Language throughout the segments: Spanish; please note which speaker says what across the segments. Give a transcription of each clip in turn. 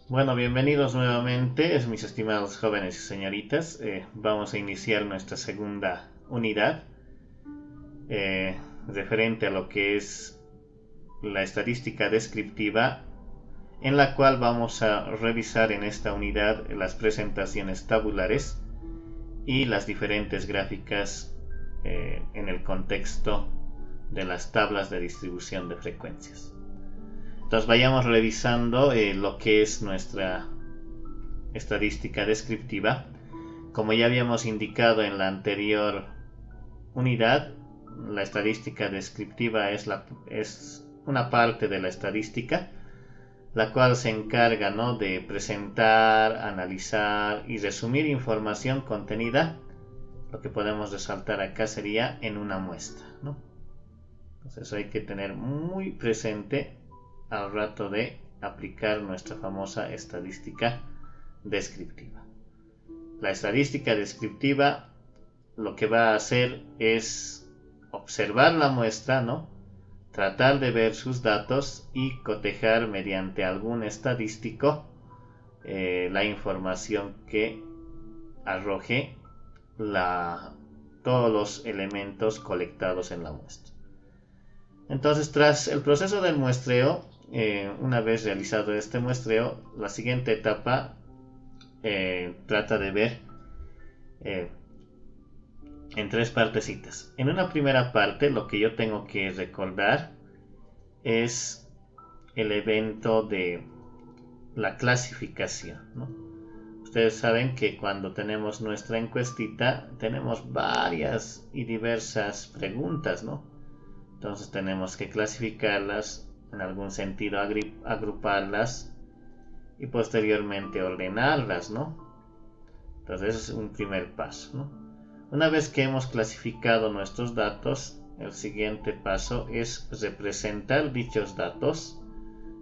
Speaker 1: Bueno, bienvenidos nuevamente, mis estimados jóvenes y señoritas. Vamos a iniciar nuestra segunda unidad referente a lo que es la estadística descriptiva, en la cual vamos a revisar en esta unidad las presentaciones tabulares y las diferentes gráficas en el contexto de las tablas de distribución de frecuencias. Entonces vayamos revisando lo que es nuestra estadística descriptiva. Como ya habíamos indicado en la anterior unidad, la estadística descriptiva es una parte de la estadística, la cual se encarga, ¿no?, de presentar, analizar y resumir información contenida. Lo que podemos resaltar acá sería en una muestra, ¿no? Entonces eso hay que tener muy presente al rato de aplicar nuestra famosa estadística descriptiva. La estadística descriptiva lo que va a hacer es observar la muestra, ¿no?, tratar de ver sus datos y cotejar mediante algún estadístico la información que arroje todos los elementos colectados en la muestra. Entonces, tras el proceso del muestreo, una vez realizado este muestreo, la siguiente etapa trata de ver en tres partecitas. En una primera parte, lo que yo tengo que recordar es el evento de la clasificación, ¿no? Ustedes saben que cuando tenemos nuestra encuestita, tenemos varias y diversas preguntas, ¿no? Entonces tenemos que clasificarlas, en algún sentido agruparlas y posteriormente ordenarlas, ¿no? Entonces ese es un primer paso, ¿no? Una vez que hemos clasificado nuestros datos, el siguiente paso es representar dichos datos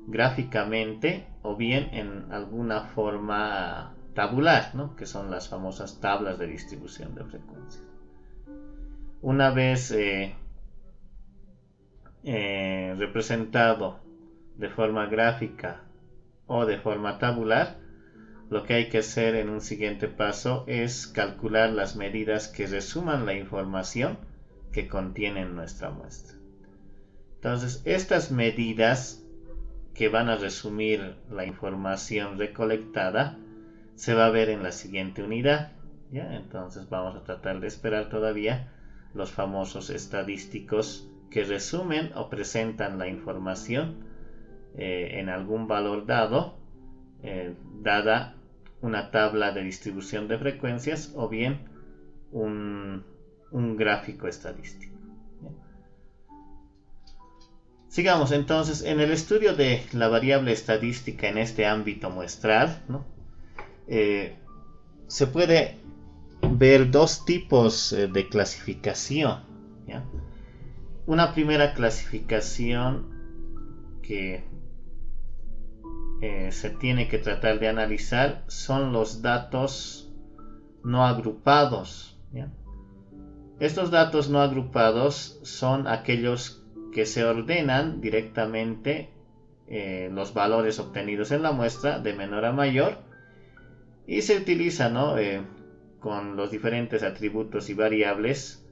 Speaker 1: gráficamente o bien en alguna forma tabular, ¿no?, que son las famosas tablas de distribución de frecuencias. Una vez representado de forma gráfica o de forma tabular, lo que hay que hacer en un siguiente paso es calcular las medidas que resuman la información que contiene nuestra muestra. Entonces, estas medidas que van a resumir la información recolectada se va a ver en la siguiente unidad, ¿ya? Entonces vamos a tratar de esperar todavía los famosos estadísticos que resumen o presentan la información en algún valor dado, dada una tabla de distribución de frecuencias o bien un gráfico estadístico. Sigamos entonces en el estudio de la variable estadística en este ámbito muestral, ¿no? Se puede ver dos tipos de clasificación, ¿ya? Una primera clasificación que se tiene que tratar de analizar son los datos no agrupados, ¿ya? Estos datos no agrupados son aquellos que se ordenan directamente los valores obtenidos en la muestra de menor a mayor y se utiliza, ¿no?, con los diferentes atributos y variables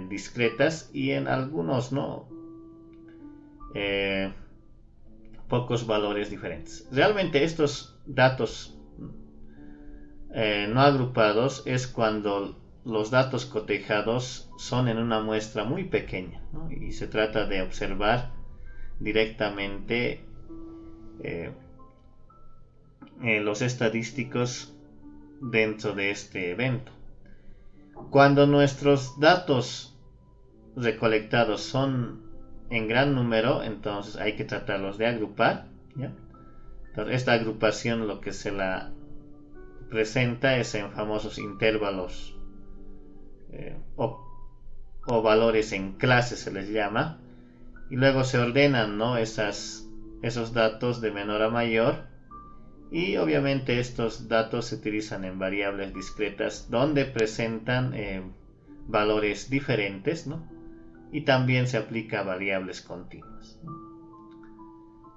Speaker 1: discretas y en algunos, ¿no?, pocos valores diferentes. Realmente estos datos no agrupados es cuando los datos cotejados son en una muestra muy pequeña, ¿no?, y se trata de observar directamente los estadísticos dentro de este evento. Cuando nuestros datos recolectados son en gran número, entonces hay que tratarlos de agrupar, ¿ya? Entonces esta agrupación lo que se la presenta es en famosos intervalos o valores en clase se les llama, y luego se ordenan, ¿no?, esos datos de menor a mayor, y obviamente estos datos se utilizan en variables discretas donde presentan valores diferentes, ¿no?, y también se aplica a variables continuas.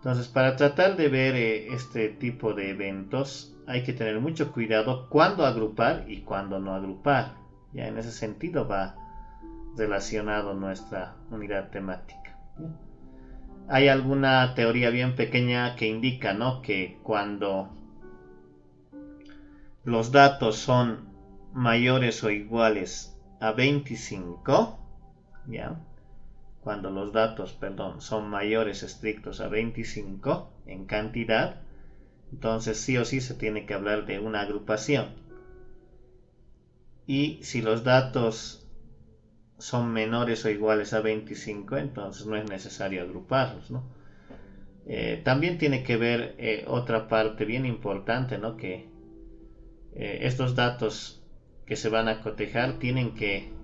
Speaker 1: Entonces, para tratar de ver este tipo de eventos, hay que tener mucho cuidado cuándo agrupar y cuándo no agrupar. Ya en ese sentido va relacionado nuestra unidad temática. Hay alguna teoría bien pequeña que indica, ¿no?, que cuando los datos son mayores o iguales a 25, ¿ya? Cuando los datos, perdón, son mayores estrictos a 25 en cantidad, entonces sí o sí se tiene que hablar de una agrupación. Y si los datos son menores o iguales a 25, entonces no es necesario agruparlos, ¿no? También tiene que ver otra parte bien importante, ¿no?, que estos datos que se van a cotejar tienen que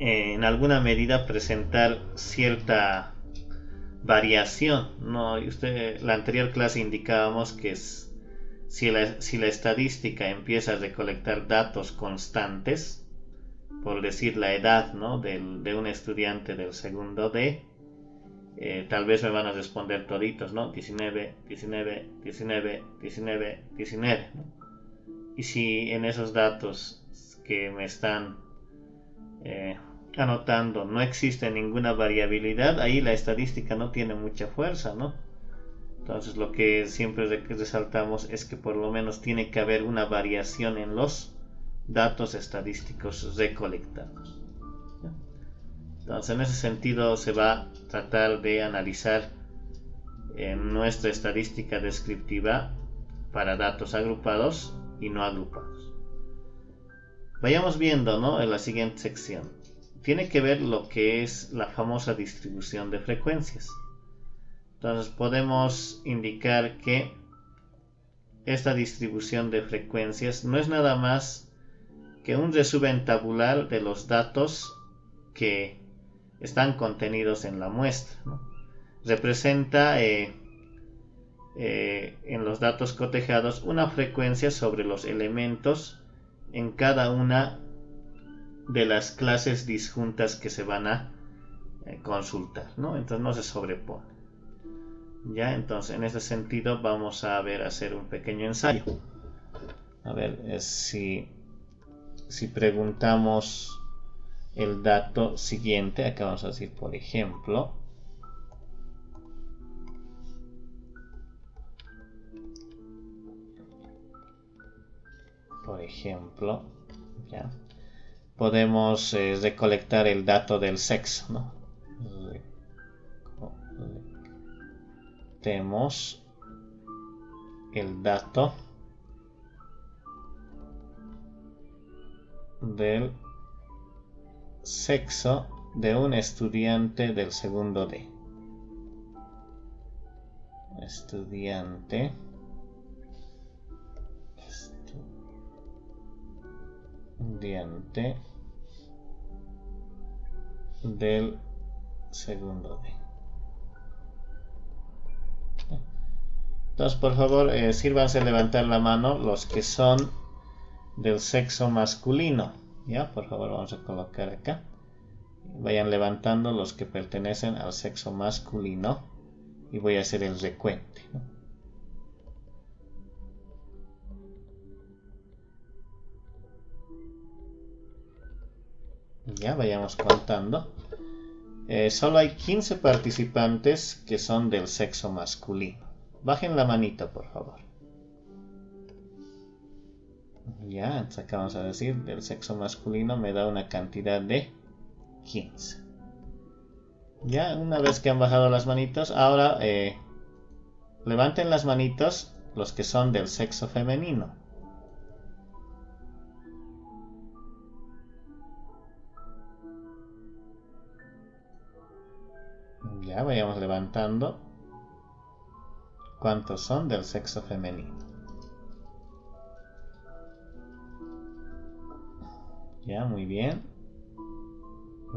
Speaker 1: en alguna medida presentar cierta variación, ¿no? La anterior clase indicábamos que si la estadística empieza a recolectar datos constantes, por decir la edad, ¿no?, de un estudiante del segundo D, tal vez me van a responder toditos, ¿no? 19, 19, 19, 19, 19, ¿no? Y si en esos datos que me están anotando no existe ninguna variabilidad, ahí la estadística no tiene mucha fuerza, ¿no? Entonces lo que siempre resaltamos es que por lo menos tiene que haber una variación en los datos estadísticos recolectados. Entonces en ese sentido se va a tratar de analizar nuestra estadística descriptiva para datos agrupados y no agrupados. Vayamos viendo, ¿no?, en la siguiente sección. Tiene que ver lo que es la famosa distribución de frecuencias. Entonces podemos indicar que esta distribución de frecuencias no es nada más que un resumen tabular de los datos que están contenidos en la muestra, ¿no? Representa en los datos cotejados una frecuencia sobre los elementos en cada una de las clases disjuntas que se van a consultar, ¿no? Entonces no se sobrepone. Ya, entonces en ese sentido vamos a hacer un pequeño ensayo. A ver si preguntamos el dato siguiente. Acá vamos a decir, por ejemplo, ya podemos recolectar el dato del sexo, ¿no? Tenemos el dato del sexo de un estudiante del segundo D. Estudiante del segundo D. Entonces, por favor, sírvanse levantar la mano los que son del sexo masculino. Ya, por favor, vamos a colocar acá. Vayan levantando los que pertenecen al sexo masculino y voy a hacer el recuento, ¿no? Ya, vayamos contando. Solo hay 15 participantes que son del sexo masculino. Bajen la manita, por favor. Ya, entonces acá vamos a decir, del sexo masculino me da una cantidad de 15. Ya, una vez que han bajado las manitos, ahora levanten las manitos los que son del sexo femenino. Ya, vayamos levantando. ¿Cuántos son del sexo femenino? Ya, muy bien.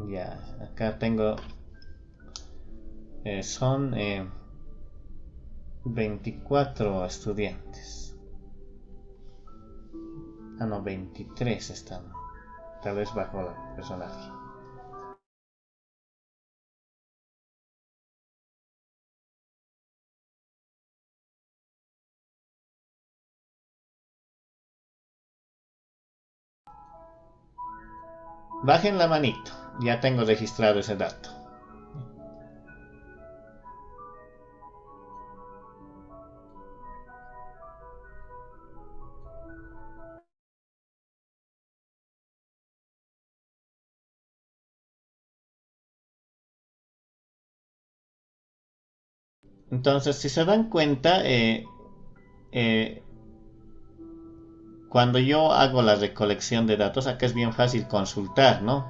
Speaker 1: Ya, acá tengo... son 24 estudiantes. Ah, no, 23 están. Tal vez bajo el personaje. Bajen la manito, ya tengo registrado ese dato. Entonces, si se dan cuenta, eh, cuando yo hago la recolección de datos, acá es bien fácil consultar, ¿no?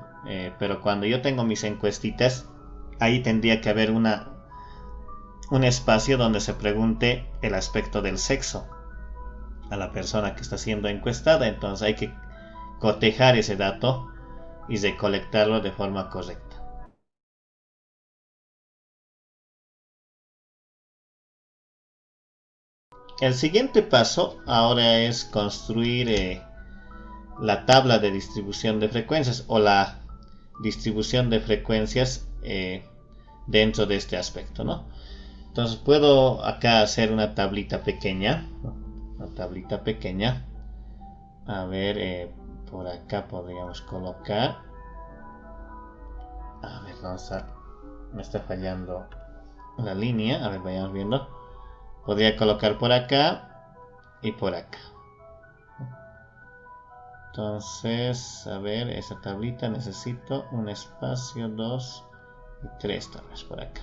Speaker 1: Pero cuando yo tengo mis encuestitas, ahí tendría que haber un espacio donde se pregunte el aspecto del sexo a la persona que está siendo encuestada. Entonces hay que cotejar ese dato y recolectarlo de forma correcta. El siguiente paso ahora es construir la tabla de distribución de frecuencias o la distribución de frecuencias dentro de este aspecto, ¿no? Entonces puedo acá hacer una tablita pequeña, ¿no? Una tablita pequeña. A ver, por acá podríamos colocar. A ver, me está fallando la línea. A ver, vayamos viendo. Podría colocar por acá y por acá. Entonces, a ver, esa tablita necesito un espacio, 2 y 3 tal vez por acá.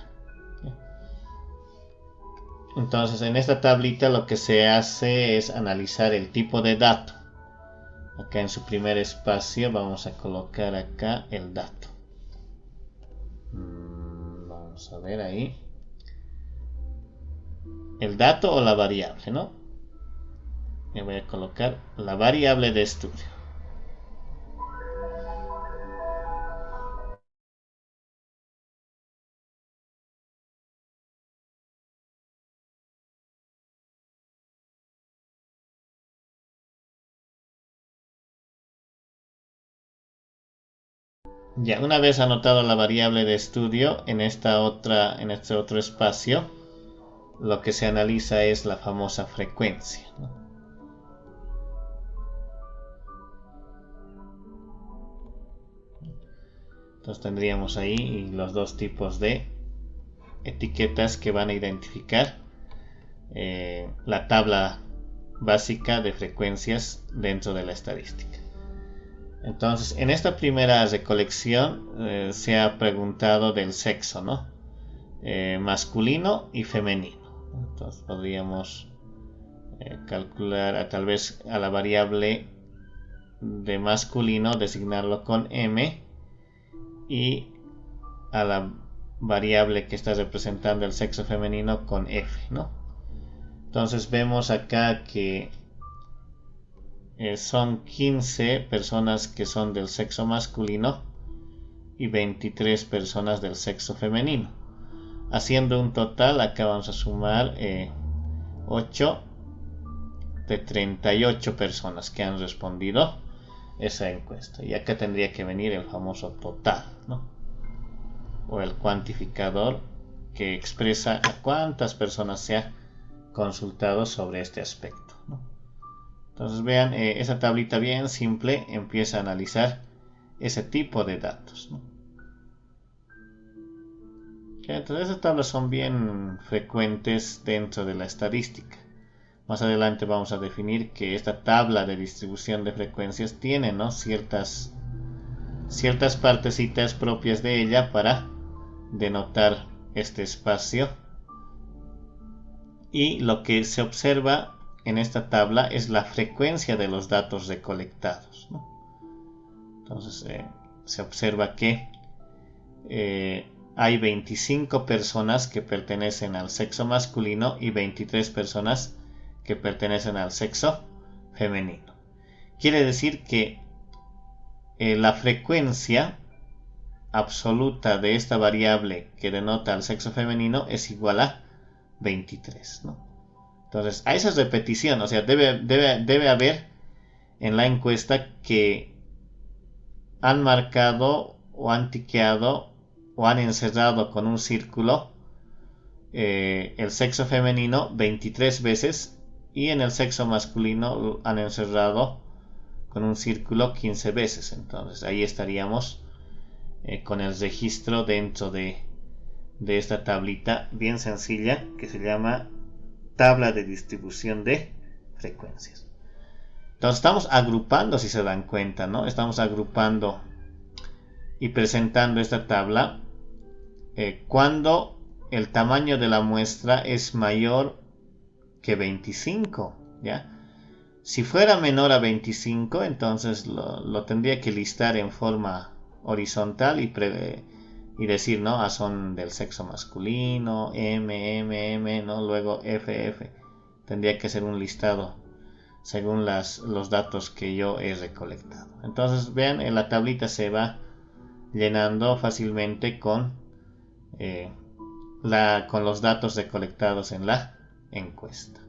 Speaker 1: Entonces, en esta tablita lo que se hace es analizar el tipo de dato. Acá en su primer espacio vamos a colocar acá el dato. Vamos a ver ahí. El dato o la variable, ¿no? Me voy a colocar la variable de estudio. Ya, una vez anotado la variable de estudio, en este otro espacio, lo que se analiza es la famosa frecuencia, ¿no? Entonces tendríamos ahí los dos tipos de etiquetas que van a identificar la tabla básica de frecuencias dentro de la estadística. Entonces, en esta primera recolección se ha preguntado del sexo, ¿no? Masculino y femenino. Entonces podríamos calcular tal vez a la variable de masculino designarlo con M y a la variable que está representando el sexo femenino con F, ¿no? Entonces vemos acá que son 15 personas que son del sexo masculino y 23 personas del sexo femenino, haciendo un total. Acá vamos a sumar 8 de 38 personas que han respondido esa encuesta, y acá tendría que venir el famoso total, ¿no? O el cuantificador que expresa a cuántas personas se ha consultado sobre este aspecto, ¿no? Entonces vean, esa tablita bien simple empieza a analizar ese tipo de datos, ¿no? Entonces esas tablas son bien frecuentes dentro de la estadística. Más adelante vamos a definir que esta tabla de distribución de frecuencias tiene, ¿no?, ciertas partecitas propias de ella para denotar este espacio. Y lo que se observa en esta tabla es la frecuencia de los datos recolectados, ¿no? Entonces se observa que hay 25 personas que pertenecen al sexo masculino y 23 personas que pertenecen al sexo femenino. Quiere decir que la frecuencia absoluta de esta variable que denota al sexo femenino es igual a 23, ¿no? Entonces, a esa repetición, o sea, debe haber en la encuesta que han marcado o han tiqueado o han encerrado con un círculo el sexo femenino 23 veces, y en el sexo masculino han encerrado con un círculo 15 veces. Entonces ahí estaríamos con el registro dentro de esta tablita bien sencilla que se llama tabla de distribución de frecuencias. Entonces estamos agrupando, si se dan cuenta, ¿no? Estamos agrupando y presentando esta tabla cuando el tamaño de la muestra es mayor que 25, ¿ya? Si fuera menor a 25, entonces lo tendría que listar en forma horizontal y decir, ¿no? Son del sexo masculino, M, ¿no? Luego F. Tendría que ser un listado según los datos que yo he recolectado. Entonces, vean, en la tablita se va llenando fácilmente con los datos recolectados en la encuesta.